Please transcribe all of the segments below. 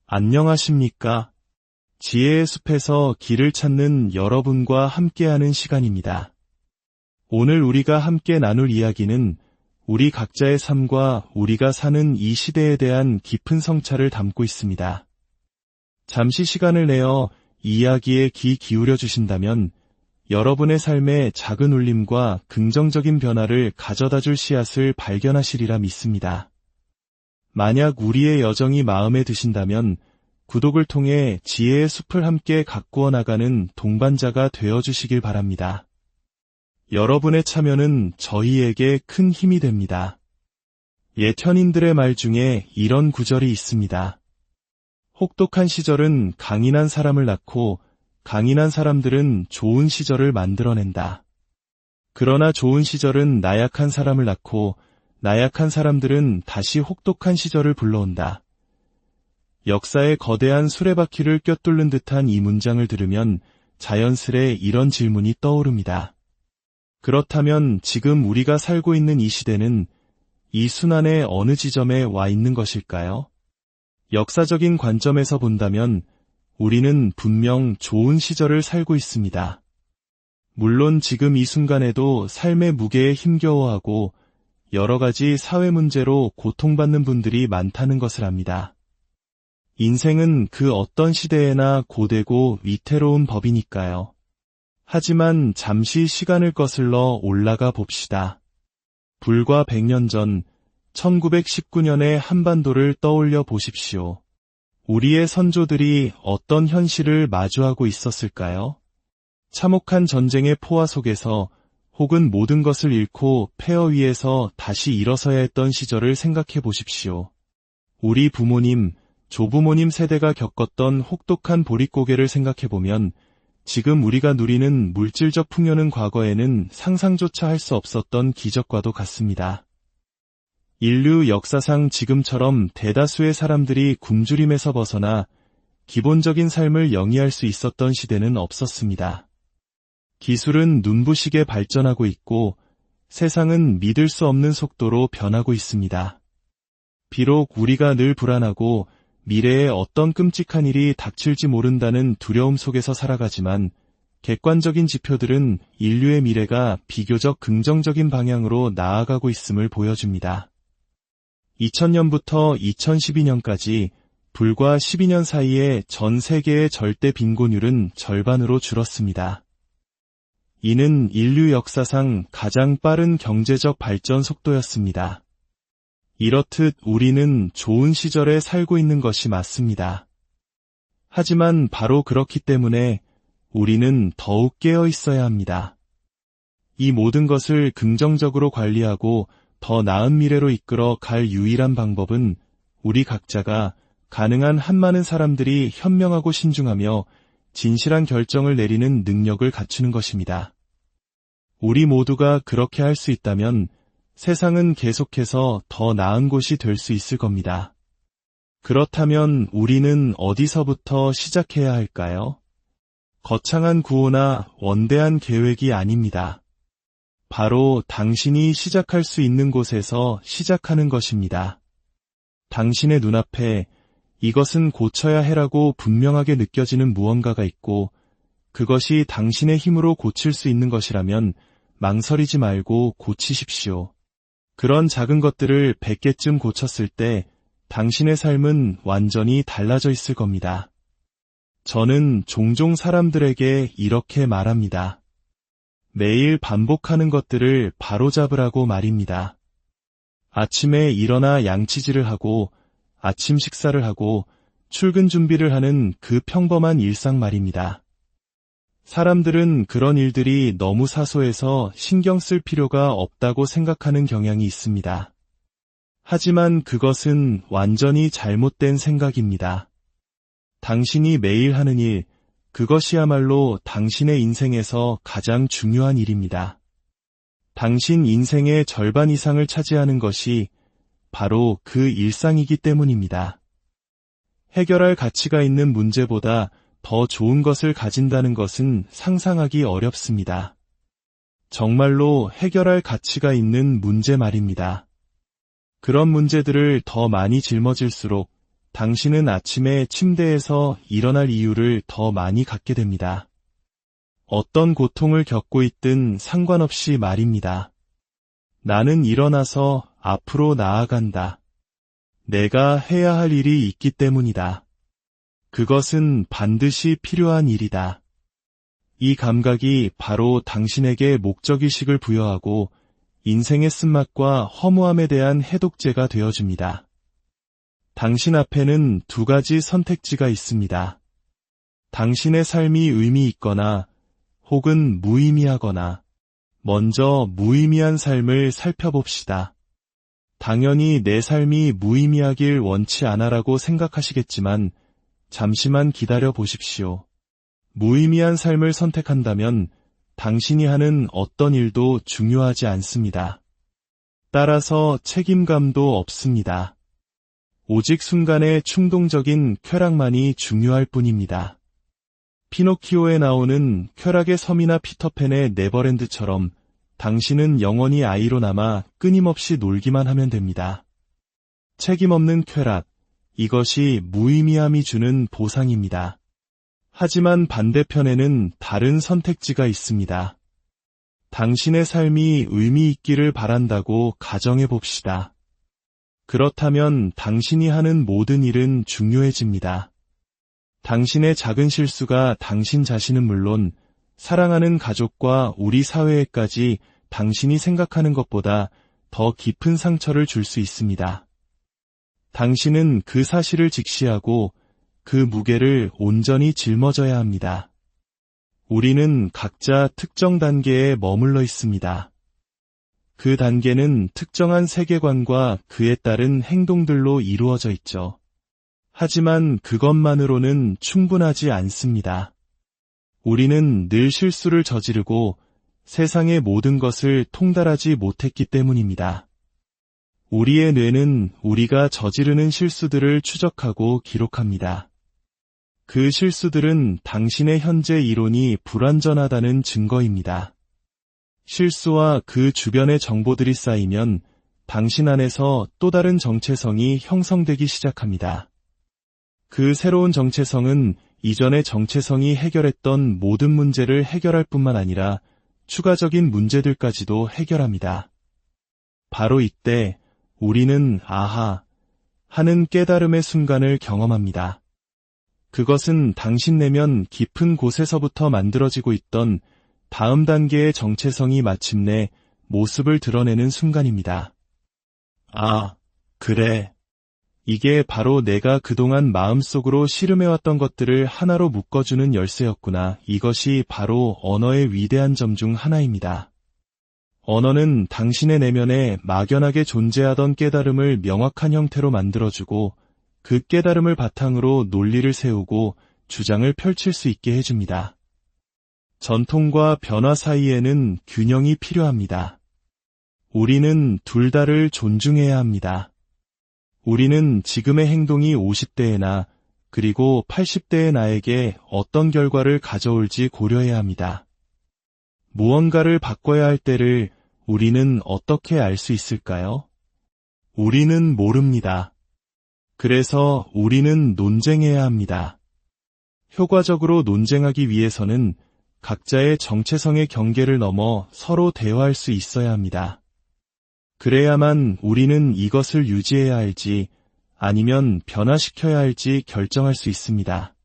안녕하십니까? 지혜의 숲에서 길을 찾는 여러분과 함께하는 시간입니다. 오늘 우리가 함께 나눌 이야기는 우리 각자의 삶과 우리가 사는 이 시대에 대한 깊은 성찰을 담고 있습니다. 잠시 시간을 내어 이 이야기에 귀 기울여 주신다면 여러분의 삶에 작은 울림과 긍정적인 변화를 가져다 줄 씨앗을 발견하시리라 믿습니다. 만약 우리의 여정이 마음에 드신다면 구독을 통해 지혜의 숲을 함께 가꾸어 나가는 동반자가 되어주시길 바랍니다. 여러분의 참여는 저희에게 큰 힘이 됩니다. 옛 현인들의 말 중에 이런 구절이 있습니다. 혹독한 시절은 강인한 사람을 낳고 강인한 사람들은 좋은 시절을 만들어낸다. 그러나 좋은 시절은 나약한 사람을 낳고 나약한 사람들은 다시 혹독한 시절을 불러온다. 역사의 거대한 수레바퀴를 꿰뚫는 듯한 이 문장을 들으면 자연스레 이런 질문이 떠오릅니다. 그렇다면 지금 우리가 살고 있는 이 시대는 이 순환의 어느 지점에 와 있는 것일까요? 역사적인 관점에서 본다면 우리는 분명 좋은 시절을 살고 있습니다. 물론 지금 이 순간에도 삶의 무게에 힘겨워하고 여러 가지 사회 문제로 고통받는 분들이 많다는 것을 압니다. 인생은 그 어떤 시대에나 고되고 위태로운 법이니까요. 하지만 잠시 시간을 거슬러 올라가 봅시다. 불과 100년 전 1919년의 한반도를 떠올려 보십시오. 우리의 선조들이 어떤 현실을 마주하고 있었을까요? 참혹한 전쟁의 포화 속에서 혹은 모든 것을 잃고 폐허 위에서 다시 일어서야 했던 시절을 생각해 보십시오. 우리 부모님, 조부모님 세대가 겪었던 혹독한 보릿고개를 생각해 보면 지금 우리가 누리는 물질적 풍요는 과거에는 상상조차 할 수 없었던 기적과도 같습니다. 인류 역사상 지금처럼 대다수의 사람들이 굶주림에서 벗어나 기본적인 삶을 영위할 수 있었던 시대는 없었습니다. 기술은 눈부시게 발전하고 있고 세상은 믿을 수 없는 속도로 변하고 있습니다. 비록 우리가 늘 불안하고 미래에 어떤 끔찍한 일이 닥칠지 모른다는 두려움 속에서 살아가지만 객관적인 지표들은 인류의 미래가 비교적 긍정적인 방향으로 나아가고 있음을 보여줍니다. 2000년부터 2012년까지 불과 12년 사이에 전 세계의 절대 빈곤율은 절반으로 줄었습니다. 이는 인류 역사상 가장 빠른 경제적 발전 속도였습니다. 이렇듯 우리는 좋은 시절에 살고 있는 것이 맞습니다. 하지만 바로 그렇기 때문에 우리는 더욱 깨어 있어야 합니다. 이 모든 것을 긍정적으로 관리하고 더 나은 미래로 이끌어 갈 유일한 방법은 우리 각자가 가능한 한 많은 사람들이 현명하고 신중하며 진실한 결정을 내리는 능력을 갖추는 것입니다. 우리 모두가 그렇게 할 수 있다면 세상은 계속해서 더 나은 곳이 될 수 있을 겁니다. 그렇다면 우리는 어디서부터 시작해야 할까요? 거창한 구호나 원대한 계획이 아닙니다. 바로 당신이 시작할 수 있는 곳에서 시작하는 것입니다. 당신의 눈앞에 이것은 고쳐야 해라고 분명하게 느껴지는 무언가가 있고 그것이 당신의 힘으로 고칠 수 있는 것이라면 망설이지 말고 고치십시오. 그런 작은 것들을 100개쯤 고쳤을 때 당신의 삶은 완전히 달라져 있을 겁니다. 저는 종종 사람들에게 이렇게 말합니다. 매일 반복하는 것들을 바로잡으라고 말입니다. 아침에 일어나 양치질을 하고 아침 식사를 하고 출근 준비를 하는 그 평범한 일상 말입니다. 사람들은 그런 일들이 너무 사소해서 신경 쓸 필요가 없다고 생각하는 경향이 있습니다. 하지만 그것은 완전히 잘못된 생각입니다. 당신이 매일 하는 일, 그것이야말로 당신의 인생에서 가장 중요한 일입니다. 당신 인생의 절반 이상을 차지하는 것이 바로 그 일상이기 때문입니다. 해결할 가치가 있는 문제보다 더 좋은 것을 가진다는 것은 상상하기 어렵습니다. 정말로 해결할 가치가 있는 문제 말입니다. 그런 문제들을 더 많이 짊어질수록 당신은 아침에 침대에서 일어날 이유를 더 많이 갖게 됩니다. 어떤 고통을 겪고 있든 상관없이 말입니다. 나는 일어나서 앞으로 나아간다. 내가 해야 할 일이 있기 때문이다. 그것은 반드시 필요한 일이다. 이 감각이 바로 당신에게 목적의식을 부여하고 인생의 쓴맛과 허무함에 대한 해독제가 되어줍니다. 당신 앞에는 두 가지 선택지가 있습니다. 당신의 삶이 의미 있거나 혹은 무의미하거나 먼저 무의미한 삶을 살펴봅시다. 당연히 내 삶이 무의미하길 원치 않아라고 생각하시겠지만 잠시만 기다려 보십시오. 무의미한 삶을 선택한다면 당신이 하는 어떤 일도 중요하지 않습니다. 따라서 책임감도 없습니다. 오직 순간의 충동적인 쾌락만이 중요할 뿐입니다. 피노키오에 나오는 쾌락의 섬이나 피터팬의 네버랜드처럼 당신은 영원히 아이로 남아 끊임없이 놀기만 하면 됩니다. 책임 없는 쾌락, 이것이 무의미함이 주는 보상입니다. 하지만 반대편에는 다른 선택지가 있습니다. 당신의 삶이 의미 있기를 바란다고 가정해 봅시다. 그렇다면 당신이 하는 모든 일은 중요해집니다. 당신의 작은 실수가 당신 자신은 물론 사랑하는 가족과 우리 사회에까지 당신이 생각하는 것보다 더 깊은 상처를 줄 수 있습니다. 당신은 그 사실을 직시하고 그 무게를 온전히 짊어져야 합니다. 우리는 각자 특정 단계에 머물러 있습니다. 그 단계는 특정한 세계관과 그에 따른 행동들로 이루어져 있죠. 하지만 그것만으로는 충분하지 않습니다. 우리는 늘 실수를 저지르고 세상의 모든 것을 통달하지 못했기 때문입니다. 우리의 뇌는 우리가 저지르는 실수들을 추적하고 기록합니다. 그 실수들은 당신의 현재 이론이 불완전하다는 증거입니다. 실수와 그 주변의 정보들이 쌓이면 당신 안에서 또 다른 정체성이 형성되기 시작합니다. 그 새로운 정체성은 이전의 정체성이 해결했던 모든 문제를 해결할 뿐만 아니라 추가적인 문제들까지도 해결합니다. 바로 이때 우리는 아하 하는 깨달음의 순간을 경험합니다. 그것은 당신 내면 깊은 곳에서부터 만들어지고 있던 다음 단계의 정체성이 마침내 모습을 드러내는 순간입니다. 아, 그래. 이게 바로 내가 그동안 마음속으로 씨름해왔던 것들을 하나로 묶어주는 열쇠였구나. 이것이 바로 언어의 위대한 점 중 하나입니다. 언어는 당신의 내면에 막연하게 존재하던 깨달음을 명확한 형태로 만들어주고 그 깨달음을 바탕으로 논리를 세우고 주장을 펼칠 수 있게 해줍니다. 전통과 변화 사이에는 균형이 필요합니다. 우리는 둘 다를 존중해야 합니다. 우리는 지금의 행동이 50대의 그리고 80대의 나에게 어떤 결과를 가져올지 고려해야 합니다. 무언가를 바꿔야 할 때를 우리는 어떻게 알 수 있을까요? 우리는 모릅니다. 그래서 우리는 논쟁해야 합니다. 효과적으로 논쟁하기 위해서는 각자의 정체성의 경계를 넘어 서로 대화할 수 있어야 합니다. 그래야만 우리는 이것을 유지해야 할지 아니면 변화시켜야 할지 결정할 수 있습니다.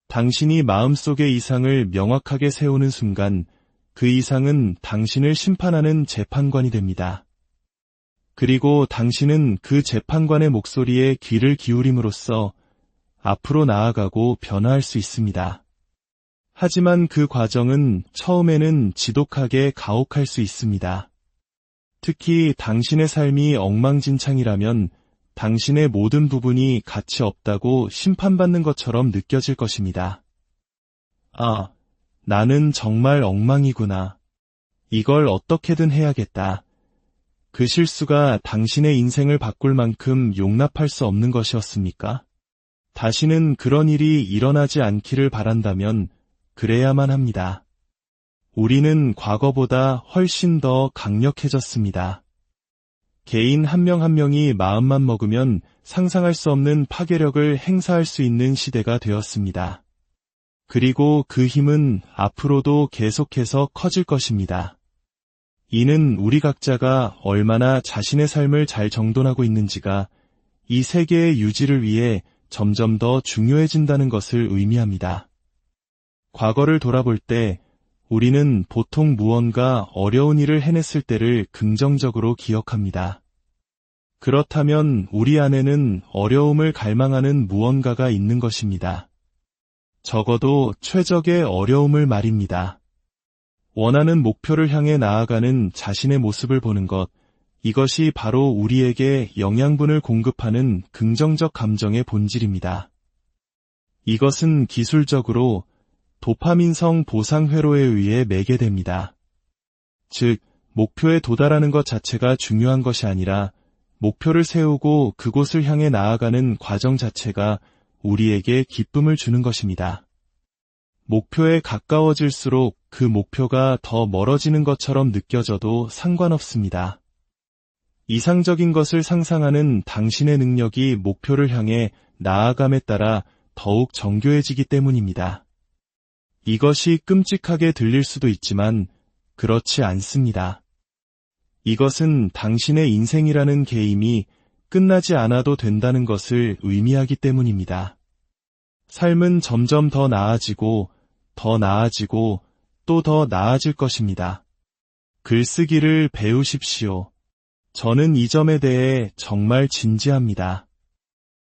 당신이 마음속의 이상을 명확하게 세우는 순간 그 이상은 당신을 심판하는 재판관이 됩니다. 그리고 당신은 그 재판관의 목소리에 귀를 기울임으로써 앞으로 나아가고 변화할 수 있습니다. 하지만 그 과정은 처음에는 지독하게 가혹할 수 있습니다. 특히 당신의 삶이 엉망진창이라면 당신의 모든 부분이 가치 없다고 심판받는 것처럼 느껴질 것입니다. 아, 나는 정말 엉망이구나. 이걸 어떻게든 해야겠다. 그 실수가 당신의 인생을 바꿀 만큼 용납할 수 없는 것이었습니까? 다시는 그런 일이 일어나지 않기를 바란다면 그래야만 합니다. 우리는 과거보다 훨씬 더 강력해졌습니다. 개인 한 명 한 명이 마음만 먹으면 상상할 수 없는 파괴력을 행사할 수 있는 시대가 되었습니다. 그리고 그 힘은 앞으로도 계속해서 커질 것입니다. 이는 우리 각자가 얼마나 자신의 삶을 잘 정돈하고 있는지가 이 세계의 유지를 위해 점점 더 중요해진다는 것을 의미합니다. 과거를 돌아볼 때 우리는 보통 무언가 어려운 일을 해냈을 때를 긍정적으로 기억합니다. 그렇다면 우리 안에는 어려움을 갈망하는 무언가가 있는 것입니다. 적어도 최적의 어려움을 말입니다. 원하는 목표를 향해 나아가는 자신의 모습을 보는 것, 이것이 바로 우리에게 영양분을 공급하는 긍정적 감정의 본질입니다. 이것은 기술적으로 도파민성 보상 회로에 의해 매개됩니다. 즉, 목표에 도달하는 것 자체가 중요한 것이 아니라 목표를 세우고 그곳을 향해 나아가는 과정 자체가 우리에게 기쁨을 주는 것입니다. 목표에 가까워질수록 그 목표가 더 멀어지는 것처럼 느껴져도 상관없습니다. 이상적인 것을 상상하는 당신의 능력이 목표를 향해 나아감에 따라 더욱 정교해지기 때문입니다. 이것이 끔찍하게 들릴 수도 있지만 그렇지 않습니다. 이것은 당신의 인생이라는 게임이 끝나지 않아도 된다는 것을 의미하기 때문입니다. 삶은 점점 더 나아지고 또 더 나아질 것입니다. 글쓰기를 배우십시오. 저는 이 점에 대해 정말 진지합니다.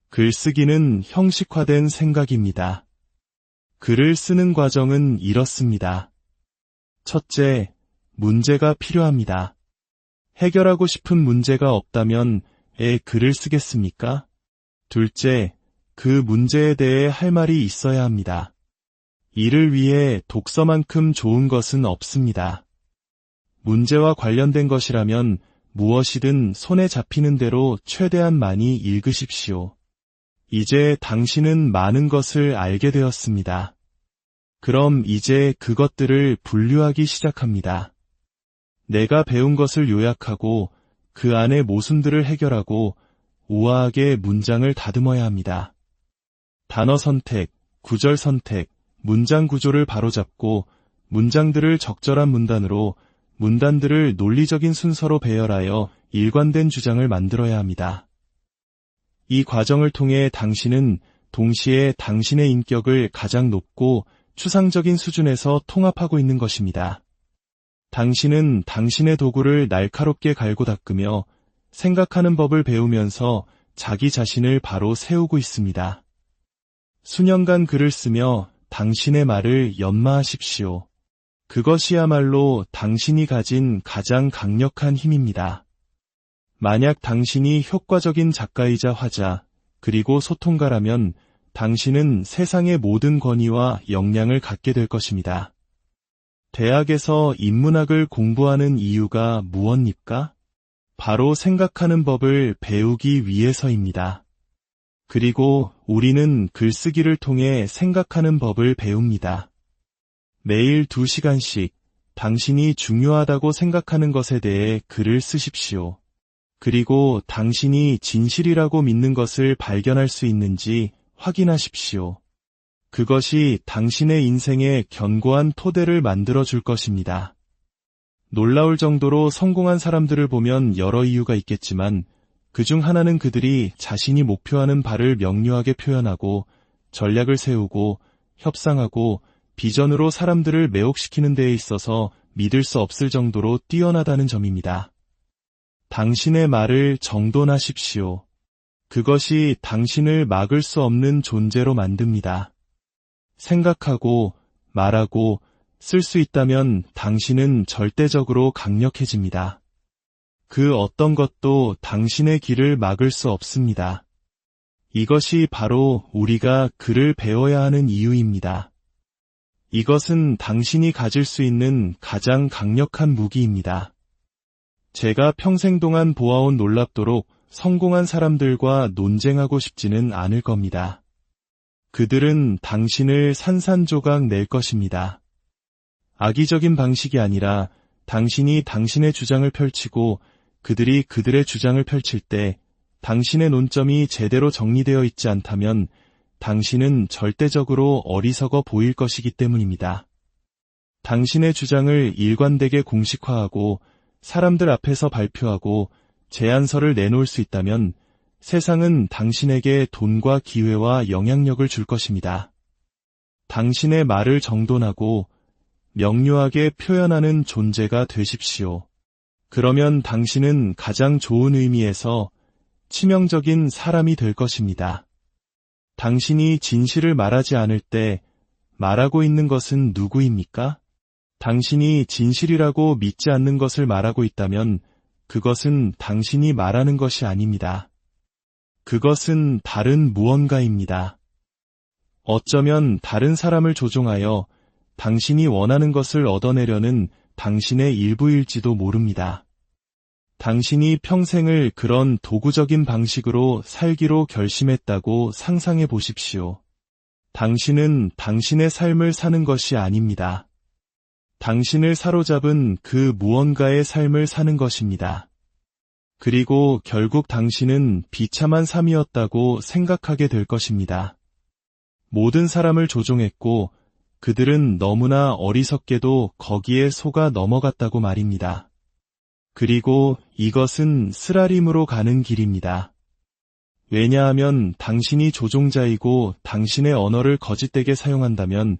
글쓰기는 형식화된 생각입니다. 글을 쓰는 과정은 이렇습니다. 첫째, 문제가 필요합니다. 해결하고 싶은 문제가 없다면 글을 쓰겠습니까? 둘째, 그 문제에 대해 할 말이 있어야 합니다. 이를 위해 독서만큼 좋은 것은 없습니다. 문제와 관련된 것이라면 무엇이든 손에 잡히는 대로 최대한 많이 읽으십시오. 이제 당신은 많은 것을 알게 되었습니다. 그럼 이제 그것들을 분류하기 시작합니다. 내가 배운 것을 요약하고 그 안의 모순들을 해결하고 우아하게 문장을 다듬어야 합니다. 단어 선택, 구절 선택, 문장 구조를 바로잡고 문장들을 적절한 문단으로, 문단들을 논리적인 순서로 배열하여 일관된 주장을 만들어야 합니다. 이 과정을 통해 당신은 동시에 당신의 인격을 가장 높고 추상적인 수준에서 통합하고 있는 것입니다. 당신은 당신의 도구를 날카롭게 갈고 닦으며 생각하는 법을 배우면서 자기 자신을 바로 세우고 있습니다. 수년간 글을 쓰며 당신의 말을 연마하십시오. 그것이야말로 당신이 가진 가장 강력한 힘입니다. 만약 당신이 효과적인 작가이자 화자, 그리고 소통가라면 당신은 세상의 모든 권위와 역량을 갖게 될 것입니다. 대학에서 인문학을 공부하는 이유가 무엇입니까? 바로 생각하는 법을 배우기 위해서입니다. 그리고 우리는 글쓰기를 통해 생각하는 법을 배웁니다. 매일 2시간씩 당신이 중요하다고 생각하는 것에 대해 글을 쓰십시오. 그리고 당신이 진실이라고 믿는 것을 발견할 수 있는지 확인하십시오. 그것이 당신의 인생에 견고한 토대를 만들어줄 것입니다. 놀라울 정도로 성공한 사람들을 보면 여러 이유가 있겠지만 그중 하나는 그들이 자신이 목표하는 바를 명료하게 표현하고 전략을 세우고 협상하고 비전으로 사람들을 매혹시키는 데에 있어서 믿을 수 없을 정도로 뛰어나다는 점입니다. 당신의 말을 정돈하십시오. 그것이 당신을 막을 수 없는 존재로 만듭니다. 생각하고 말하고 쓸 수 있다면 당신은 절대적으로 강력해집니다. 그 어떤 것도 당신의 길을 막을 수 없습니다. 이것이 바로 우리가 글을 배워야 하는 이유입니다. 이것은 당신이 가질 수 있는 가장 강력한 무기입니다. 제가 평생 동안 보아온 놀랍도록 성공한 사람들과 논쟁하고 싶지는 않을 겁니다. 그들은 당신을 산산조각 낼 것입니다. 악의적인 방식이 아니라 당신이 당신의 주장을 펼치고 그들이 그들의 주장을 펼칠 때 당신의 논점이 제대로 정리되어 있지 않다면 당신은 절대적으로 어리석어 보일 것이기 때문입니다. 당신의 주장을 일관되게 공식화하고 사람들 앞에서 발표하고 제안서를 내놓을 수 있다면 세상은 당신에게 돈과 기회와 영향력을 줄 것입니다. 당신의 말을 정돈하고 명료하게 표현하는 존재가 되십시오. 그러면 당신은 가장 좋은 의미에서 치명적인 사람이 될 것입니다. 당신이 진실을 말하지 않을 때 말하고 있는 것은 누구입니까? 당신이 진실이라고 믿지 않는 것을 말하고 있다면 그것은 당신이 말하는 것이 아닙니다. 그것은 다른 무언가입니다. 어쩌면 다른 사람을 조종하여 당신이 원하는 것을 얻어내려는 당신의 일부일지도 모릅니다. 당신이 평생을 그런 도구적인 방식으로 살기로 결심했다고 상상해 보십시오. 당신은 당신의 삶을 사는 것이 아닙니다. 당신을 사로잡은 그 무언가의 삶을 사는 것입니다. 그리고 결국 당신은 비참한 삶이었다고 생각하게 될 것입니다. 모든 사람을 조종했고 그들은 너무나 어리석게도 거기에 속아 넘어갔다고 말입니다. 그리고 이것은 쓰라림으로 가는 길입니다. 왜냐하면 당신이 조종자이고 당신의 언어를 거짓되게 사용한다면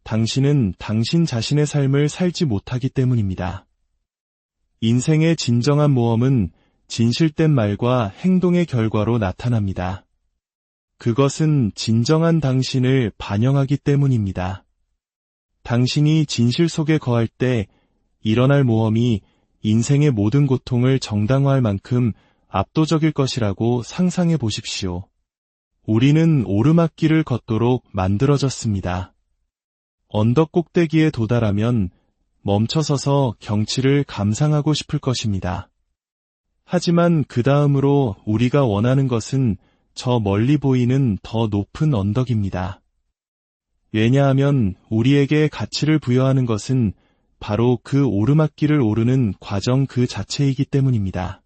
당신은 당신 자신의 삶을 살지 못하기 때문입니다. 인생의 진정한 모험은 진실된 말과 행동의 결과로 나타납니다. 그것은 진정한 당신을 반영하기 때문입니다. 당신이 진실 속에 거할 때 일어날 모험이 인생의 모든 고통을 정당화할 만큼 압도적일 것이라고 상상해 보십시오. 우리는 오르막길을 걷도록 만들어졌습니다. 언덕 꼭대기에 도달하면 멈춰서서 경치를 감상하고 싶을 것입니다. 하지만 그 다음으로 우리가 원하는 것은 저 멀리 보이는 더 높은 언덕입니다. 왜냐하면 우리에게 가치를 부여하는 것은 바로 그 오르막길을 오르는 과정 그 자체이기 때문입니다.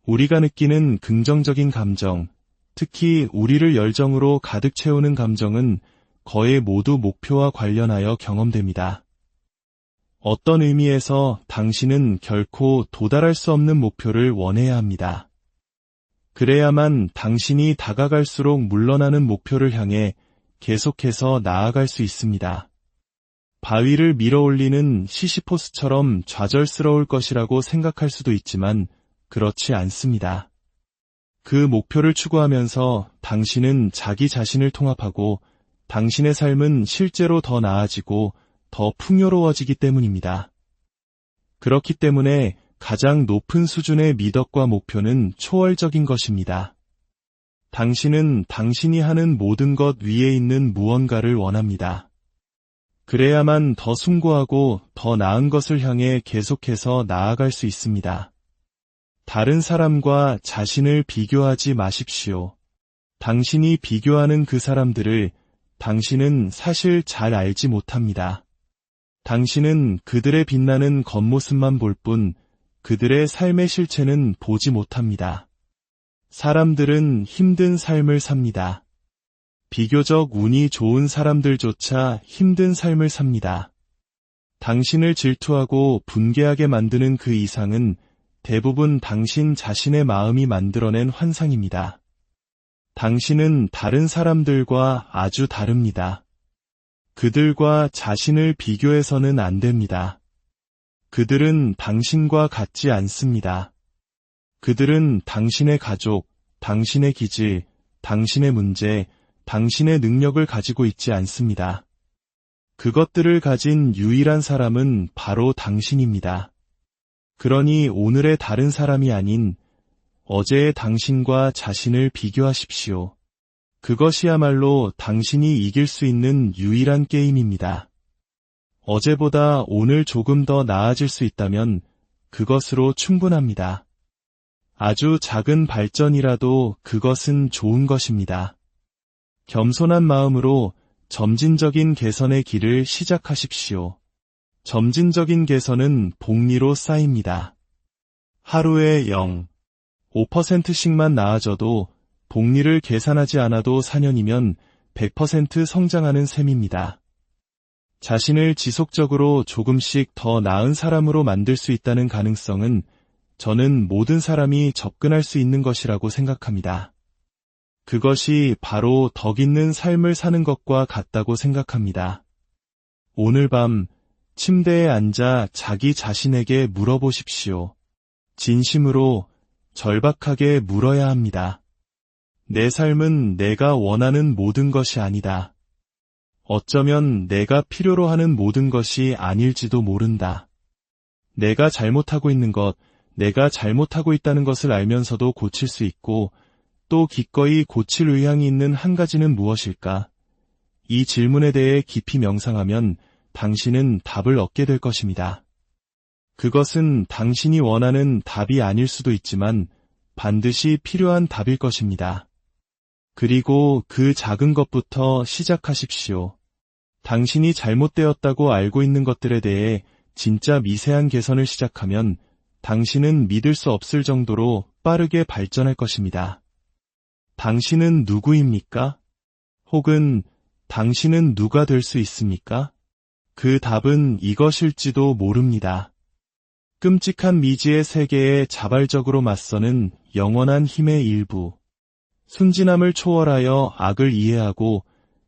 우리가 느끼는 긍정적인 감정, 특히 우리를 열정으로 가득 채우는 감정은 거의 모두 목표와 관련하여 경험됩니다. 어떤 의미에서 당신은 결코 도달할 수 없는 목표를 원해야 합니다. 그래야만 당신이 다가갈수록 물러나는 목표를 향해 계속해서 나아갈 수 있습니다. 바위를 밀어올리는 시시포스처럼 좌절스러울 것이라고 생각할 수도 있지만 그렇지 않습니다. 그 목표를 추구하면서 당신은 자기 자신을 통합하고 당신의 삶은 실제로 더 나아지고 더 풍요로워지기 때문입니다. 그렇기 때문에 가장 높은 수준의 미덕과 목표는 초월적인 것입니다. 당신은 당신이 하는 모든 것 위에 있는 무언가를 원합니다. 그래야만 더 숭고하고 더 나은 것을 향해 계속해서 나아갈 수 있습니다. 다른 사람과 자신을 비교하지 마십시오. 당신이 비교하는 그 사람들을 당신은 사실 잘 알지 못합니다. 당신은 그들의 빛나는 겉모습만 볼 뿐 그들의 삶의 실체는 보지 못합니다. 사람들은 힘든 삶을 삽니다. 비교적 운이 좋은 사람들조차 힘든 삶을 삽니다. 당신을 질투하고 분개하게 만드는 그 이상은 대부분 당신 자신의 마음이 만들어낸 환상입니다. 당신은 다른 사람들과 아주 다릅니다. 그들과 자신을 비교해서는 안 됩니다. 그들은 당신과 같지 않습니다. 그들은 당신의 가족, 당신의 기질, 당신의 문제, 당신의 능력을 가지고 있지 않습니다. 그것들을 가진 유일한 사람은 바로 당신입니다. 그러니 오늘의 다른 사람이 아닌 어제의 당신과 자신을 비교하십시오. 그것이야말로 당신이 이길 수 있는 유일한 게임입니다. 어제보다 오늘 조금 더 나아질 수 있다면 그것으로 충분합니다. 아주 작은 발전이라도 그것은 좋은 것입니다. 겸손한 마음으로 점진적인 개선의 길을 시작하십시오. 점진적인 개선은 복리로 쌓입니다. 하루에 0.5%씩만 나아져도 복리를 계산하지 않아도 4년이면 100% 성장하는 셈입니다. 자신을 지속적으로 조금씩 더 나은 사람으로 만들 수 있다는 가능성은 저는 모든 사람이 접근할 수 있는 것이라고 생각합니다. 그것이 바로 덕 있는 삶을 사는 것과 같다고 생각합니다. 오늘 밤 침대에 앉아 자기 자신에게 물어보십시오. 진심으로 절박하게 물어야 합니다. 내 삶은 내가 원하는 모든 것이 아니다. 어쩌면 내가 필요로 하는 모든 것이 아닐지도 모른다. 내가 잘못하고 있는 것, 내가 잘못하고 있다는 것을 알면서도 고칠 수 있고 또 기꺼이 고칠 의향이 있는 한 가지는 무엇일까? 이 질문에 대해 깊이 명상하면 당신은 답을 얻게 될 것입니다. 그것은 당신이 원하는 답이 아닐 수도 있지만 반드시 필요한 답일 것입니다. 그리고 그 작은 것부터 시작하십시오. 당신이 잘못되었다고 알고 있는 것들에 대해 진짜 미세한 개선을 시작하면 당신은 믿을 수 없을 정도로 빠르게 발전할 것입니다. 당신은 누구입니까? 혹은 당신은 누가 될 수 있습니까? 그 답은 이것일지도 모릅니다. 끔찍한 미지의 세계에 자발적으로 맞서는 영원한 힘의 일부. 순진함을 초월하여 악을 이해하고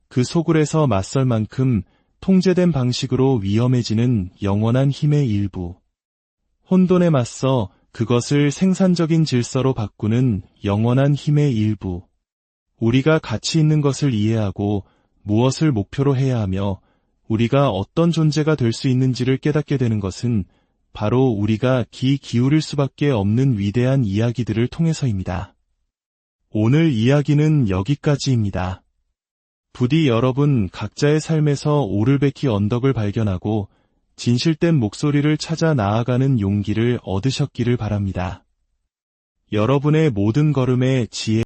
그 소굴에서 맞설 만큼 통제된 방식으로 위험해지는 영원한 힘의 일부. 혼돈에 맞서 그것을 생산적인 질서로 바꾸는 영원한 힘의 일부. 우리가 가치 있는 것을 이해하고 무엇을 목표로 해야 하며 우리가 어떤 존재가 될 수 있는지를 깨닫게 되는 것은 바로 우리가 귀 기울일 수밖에 없는 위대한 이야기들을 통해서입니다. 오늘 이야기는 여기까지입니다. 부디 여러분 각자의 삶에서 오를베키 언덕을 발견하고 진실된 목소리를 찾아 나아가는 용기를 얻으셨기를 바랍니다. 여러분의 모든 걸음에 지혜